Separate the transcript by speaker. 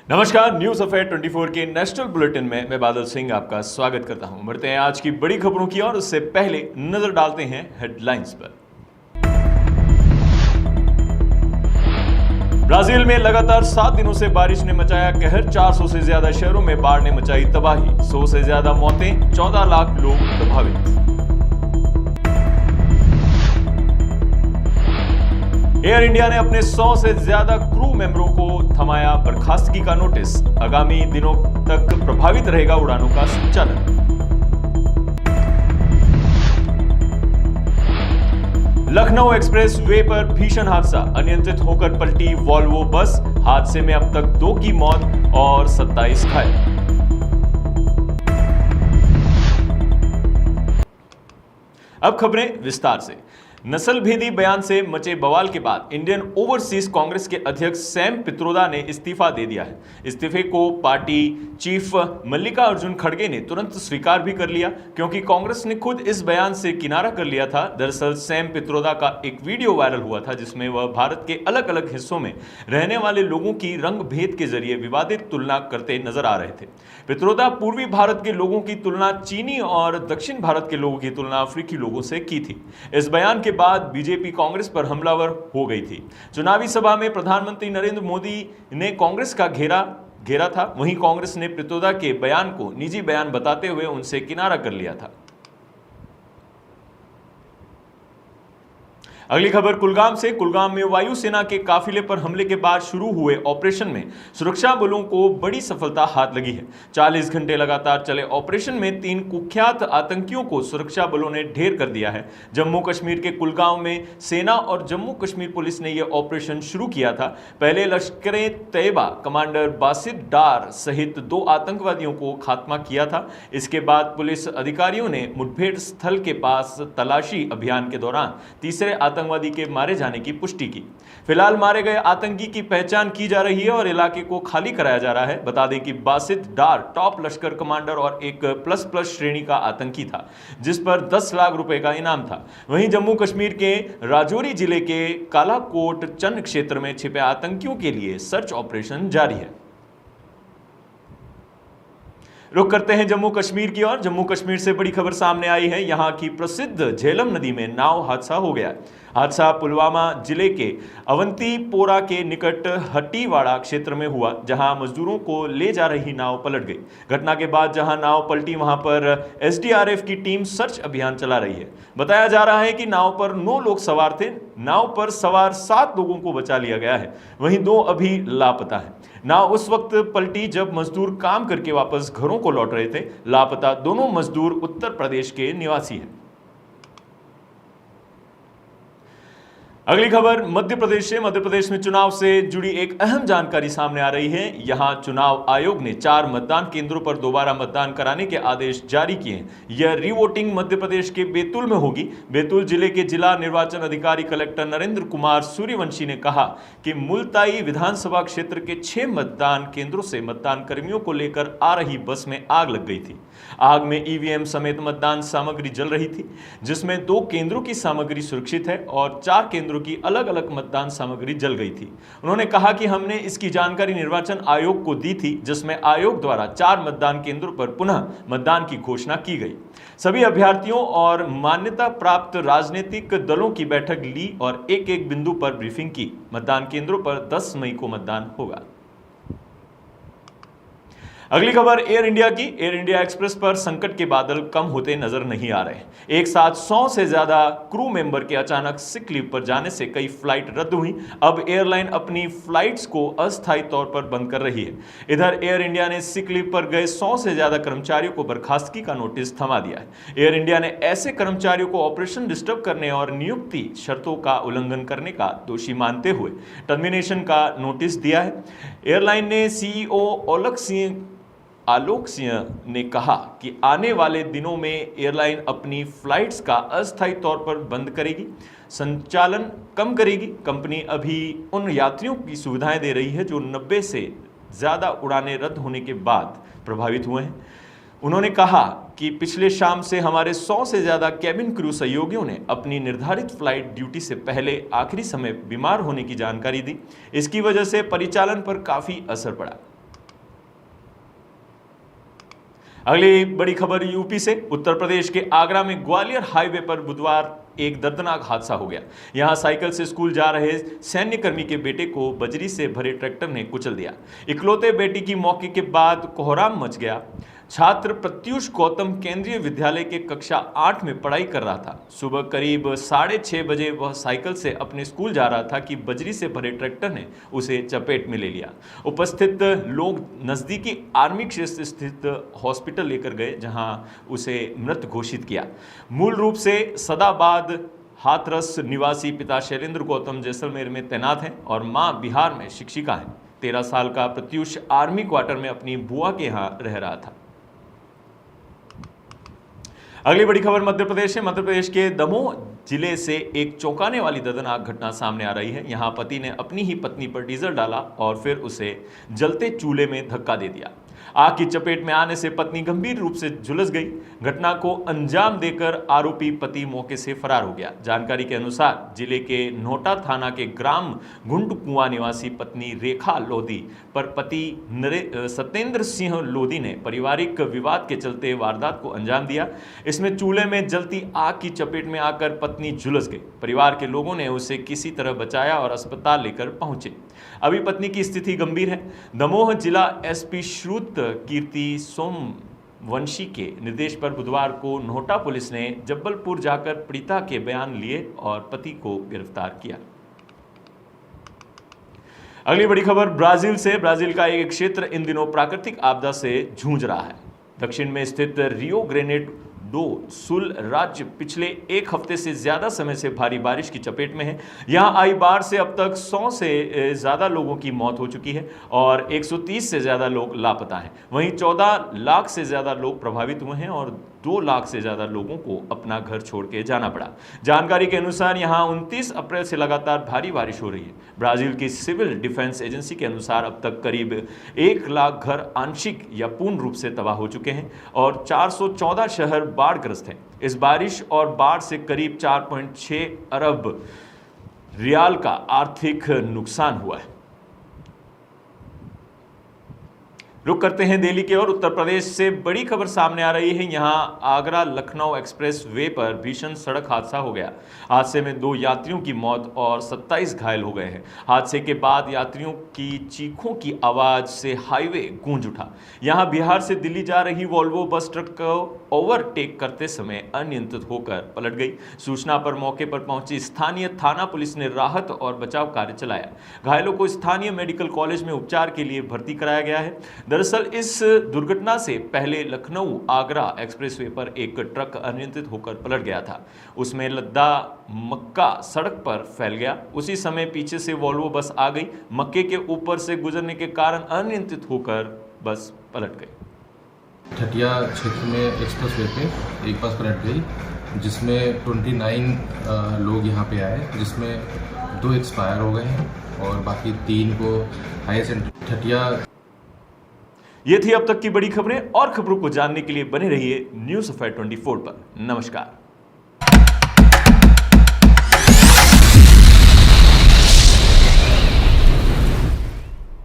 Speaker 1: नमस्कार, news affair 24 के national bulletin में मैं बादल सिंह आपका स्वागत करता हूं। बढ़ते हैं आज की बड़ी खबरों की ओर। उससे पहले नजर डालते हैं हेडलाइंस पर। ब्राजील में लगातार 7 दिनों से बारिश ने मचाया कहर। 400 से ज्यादा शहरों में बाढ़ ने मचाई तबाही। 100 से ज्यादा मौतें, 14 लाख लोग प्रभावित। एयर इंडिया ने अपने 100 से ज्यादा क्रू मेंबरों को थमाया बर्खास्तगी का नोटिस। आगामी दिनों तक प्रभावित रहेगा उड़ानों का संचालन। लखनऊ एक्सप्रेस वे पर भीषण हादसा, अनियंत्रित होकर पलटी वॉल्वो बस। हादसे में अब तक 2 की मौत और 27 घायल। अब खबरें विस्तार से। नस्लभेदी बयान से मचे बवाल के बाद इंडियन ओवरसीज कांग्रेस के अध्यक्ष सैम पित्रोदा ने इस्तीफा दे दिया है। इस्तीफे को पार्टी चीफ मल्लिकार्जुन खड़गे ने तुरंत स्वीकार भी कर लिया, क्योंकि कांग्रेस ने खुद इस बयान से किनारा कर लिया था। दरअसल सैम पित्रोदा का एक वीडियो वायरल हुआ था जिसमें वह भारत के अलग अलग हिस्सों में रहने वाले लोगों की रंग भेद के जरिए विवादित तुलना करते नजर आ रहे थे। पित्रोदा पूर्वी भारत के लोगों की तुलना चीनी और दक्षिण भारत के लोगों की तुलना अफ्रीकी लोगों से की थी। इस बयान के बाद बीजेपी कांग्रेस पर हमलावर हो गई थी। चुनावी सभा में प्रधानमंत्री नरेंद्र मोदी ने कांग्रेस का घेरा था। वहीं कांग्रेस ने पित्रोदा के बयान को निजी बयान बताते हुए उनसे किनारा कर लिया था। अगली खबर कुलगाम से। कुलगाम में वायुसेना के काफिले पर हमले के बाद शुरू हुए ऑपरेशन में सुरक्षा बलों को बड़ी सफलता हाथ लगी है। 40 घंटे लगातार चले ऑपरेशन में 3 कुख्यात आतंकियों को सुरक्षा बलों ने ढेर कर दिया है। जम्मू कश्मीर के कुलगाम में सेना और जम्मू कश्मीर पुलिस ने यह ऑपरेशन शुरू किया था। पहले लश्कर-ए तैयबा कमांडर बासित डार सहित 2 आतंकवादियों को खात्मा किया था। इसके बाद पुलिस अधिकारियों ने मुठभेड़ स्थल के पास तलाशी अभियान के दौरान तीसरे आतंकवादी के मारे जाने की पुष्टि की। फिलहाल मारे गए आतंकी की पहचान की जा रही है और इलाके को खाली कराया जा रहा है। बता दें कि बासित डार टॉप लश्कर कमांडर और एक प्लस श्रेणी का आतंकी था, जिस पर 10 लाख रुपए का इनाम था। वहीं जम्मू कश्मीर के राजौरी जिले के कालाकोट चन्न क्षेत्र में छिपे आतंकियों के लिए सर्च ऑपरेशन जारी है। रुक करते हैं जम्मू कश्मीर की ओर। जम्मू कश्मीर से बड़ी खबर सामने आई है। यहां की प्रसिद्ध झेलम नदी में नाव हादसा हो गया। हादसा पुलवामा जिले के अवंतीपोरा के निकट हट्टीवाड़ा क्षेत्र में हुआ, जहां मजदूरों को ले जा रही नाव पलट गई। घटना के बाद जहां नाव पलटी वहां पर एसडीआरएफ की टीम सर्च अभियान चला रही है। बताया जा रहा है कि नाव पर 9 लोग सवार थे। नाव पर सवार 7 लोगों को बचा लिया गया है, वहीं 2 अभी लापता हैं। नाव उस वक्त पलटी जब मजदूर काम करके वापस घरों को लौट रहे थे। लापता दोनों मजदूर उत्तर प्रदेश के निवासी हैं। अगली खबर मध्य प्रदेश से। मध्य प्रदेश में चुनाव से जुड़ी एक अहम जानकारी सामने आ रही है। यहां चुनाव आयोग ने 4 मतदान केंद्रों पर दोबारा मतदान कराने के आदेश जारी किए हैं। यह रीवोटिंग मध्य प्रदेश के बैतूल में होगी। बैतूल जिले के जिला निर्वाचन अधिकारी कलेक्टर नरेंद्र कुमार सूर्यवंशी ने कहा कि मुल्ताई विधानसभा क्षेत्र के 6 मतदान केंद्रों से मतदान कर्मियों को लेकर आ रही बस में आग लग गई थी। आग में ईवीएम समेत मतदान सामग्री जल रही थी, जिसमें 2 केंद्रों की सामग्री सुरक्षित है और 4 केंद्रों की अलग अलग मतदान सामग्री जल गई थी। उन्होंने कहा कि हमने इसकी जानकारी निर्वाचन आयोग को दी थी, जिसमें आयोग द्वारा 4 मतदान केंद्रों पर पुनः मतदान की घोषणा की गई। सभी अभ्यर्थियों और मान्यता प्राप्त राजनीतिक दलों की बैठक ली और एक बिंदु पर ब्रीफिंग की। मतदान केंद्रों पर 10 मई को मतदान होगा। अगली खबर एयर इंडिया की। एयर इंडिया एक्सप्रेस पर संकट के बादल कम होते नजर नहीं आ रहे। एक साथ 100 से ज्यादा क्रू मेंबर के अचानक सिक लीव पर जाने से कई फ्लाइट रद्द हुई। अब एयरलाइन अपनी फ्लाइट्स को अस्थायी तौर पर बंद कर रही है। इधर एयर इंडिया ने सिक लीव पर गए 100 से ज्यादा कर्मचारियों को बर्खास्तगी का नोटिस थमा दिया है। एयर इंडिया ने ऐसे कर्मचारियों को ऑपरेशन डिस्टर्ब करने और नियुक्ति शर्तों का उल्लंघन करने का दोषी मानते हुए टर्मिनेशन का नोटिस दिया है। एयरलाइन ने सीईओ आलोक सिंह ने कहा कि आने वाले दिनों में एयरलाइन अपनी फ्लाइट्स का अस्थायी तौर पर बंद करेगी, संचालन कम करेगी। कंपनी अभी उन यात्रियों की सुविधाएं दे रही है जो 90 से ज़्यादा उड़ानें रद्द होने के बाद प्रभावित हुए हैं। उन्होंने कहा कि पिछले शाम से हमारे 100 से ज़्यादा कैबिन क्रू सहयोगियों ने अपनी निर्धारित फ्लाइट ड्यूटी से पहले आखिरी समय बीमार होने की जानकारी दी। इसकी वजह से परिचालन पर काफ़ी असर पड़ा। अगली बड़ी खबर यूपी से। उत्तर प्रदेश के आगरा में ग्वालियर हाईवे पर बुधवार एक दर्दनाक हादसा हो गया। यहां साइकिल से स्कूल जा रहे सैन्यकर्मी के बेटे को बजरी से भरे ट्रैक्टर ने कुचल दिया। इकलौते बेटी की मौके के बाद कोहराम मच गया। छात्र प्रत्युष गौतम केंद्रीय विद्यालय के कक्षा 8 में पढ़ाई कर रहा था। सुबह करीब 6:30 बजे वह साइकिल से अपने स्कूल जा रहा था कि बजरी से भरे ट्रैक्टर ने उसे चपेट में ले लिया। उपस्थित लोग नजदीकी आर्मी क्षेत्र स्थित हॉस्पिटल लेकर गए, जहां उसे मृत घोषित किया। मूल रूप से सदाबाद हाथरस निवासी पिता शैलेंद्र गौतम जैसलमेर में तैनात हैं और मां बिहार में शिक्षिका हैं। 13 साल का प्रत्युष आर्मी क्वार्टर में अपनी बुआ के यहां रह रहा था। अगली बड़ी खबर मध्य प्रदेश है। मध्य प्रदेश के दमोह जिले से एक चौंकाने वाली दर्दनाक घटना सामने आ रही है। यहां पति ने अपनी ही पत्नी पर डीजल डाला और फिर उसे जलते चूल्हे में धक्का दे दिया। आग की चपेट में आने से पत्नी गंभीर रूप से झुलस गई। घटना को अंजाम देकर आरोपी पति मौके से फरार हो गया। जानकारी के अनुसार जिले के नोटा थाना के ग्राम घुंड कुआं निवासी पत्नी रेखा लोधी पर पति सत्येंद्र सिंह लोधी ने पारिवारिक विवाद के चलते वारदात को अंजाम दिया। इसमें चूल्हे में जलती आग की चपेट में आकर पत्नी झुलस गई। परिवार के लोगों ने उसे किसी तरह बचाया और अस्पताल लेकर पहुंचे। अभी पत्नी की स्थिति गंभीर है। दमोह जिला एसपी श्रुत कीर्ति सोमवंशी के निर्देश पर बुधवार को नोटा पुलिस ने जब्बलपुर जाकर पीड़िता के बयान लिए और पति को गिरफ्तार किया। अगली बड़ी खबर ब्राजील से। ब्राजील का एक क्षेत्र इन दिनों प्राकृतिक आपदा से जूझ रहा है। दक्षिण में स्थित रियो ग्रेनेड दो सुल राज्य पिछले एक हफ्ते से ज्यादा समय से भारी बारिश की चपेट में है। यहां आई बाढ़ से अब तक 100 से ज्यादा लोगों की मौत हो चुकी है और 130 से ज्यादा लोग लापता हैं। वहीं 14 लाख से ज्यादा लोग प्रभावित हुए हैं और 2 लाख से ज्यादा लोगों को अपना घर छोड़ के जाना पड़ा। जानकारी के अनुसार यहां 29 अप्रैल से लगातार भारी बारिश हो रही है। ब्राजील की सिविल डिफेंस एजेंसी के अनुसार अब तक करीब 1 लाख घर आंशिक या पूर्ण रूप से तबाह हो चुके हैं और 414 शहर बाढ़ग्रस्त हैं। इस बारिश और बाढ़ से करीब 4.6 अरब रियाल का आर्थिक नुकसान हुआ है। रुक करते हैं दिल्ली की ओर। उत्तर प्रदेश से बड़ी खबर सामने आ रही है। यहां आगरा लखनऊ एक्सप्रेस वे पर भीषण सड़क हादसा हो गया। हादसे में 2 यात्रियों की मौत और 27 घायल हो गए हैं। हादसे के बाद यात्रियों की चीखों की आवाज से हाईवे गूंज उठा। यहां बिहार से दिल्ली जा रही वोल्वो बस ट्रक को ओवरटेक करते समय अनियंत्रित होकर पलट गई। सूचना पर मौके पर पहुंची स्थानीय थाना पुलिस ने राहत और बचाव कार्य चलाया। घायलों को स्थानीय मेडिकल कॉलेज में उपचार के लिए भर्ती कराया गया है। दरअसल इस दुर्घटना से पहले लखनऊ आगरा एक्सप्रेसवे पर एक ट्रक अनियंत्रित होकर पलट गया था। उसमें लद्दा मक्का सड़क पर फैल गया। उसी समय पीछे से वोल्वो बस आ गई। मक्के के ऊपर से गुजरने के कारण अनियंत्रित होकर बस पलट गई।
Speaker 2: ठटिया क्षेत्र में एक्सप्रेसवे पे एक बस पलट गई जिसमें 29 लोग यहाँ पे आए, जिसमें 2 एक्सपायर हो गए हैं और बाकी 3 को हाई सेंटर ठटिया।
Speaker 1: ये थी अब तक की बड़ी खबरें और खबरों को जानने के लिए बने रहिए न्यूज़ अफेयर 24 पर। नमस्कार।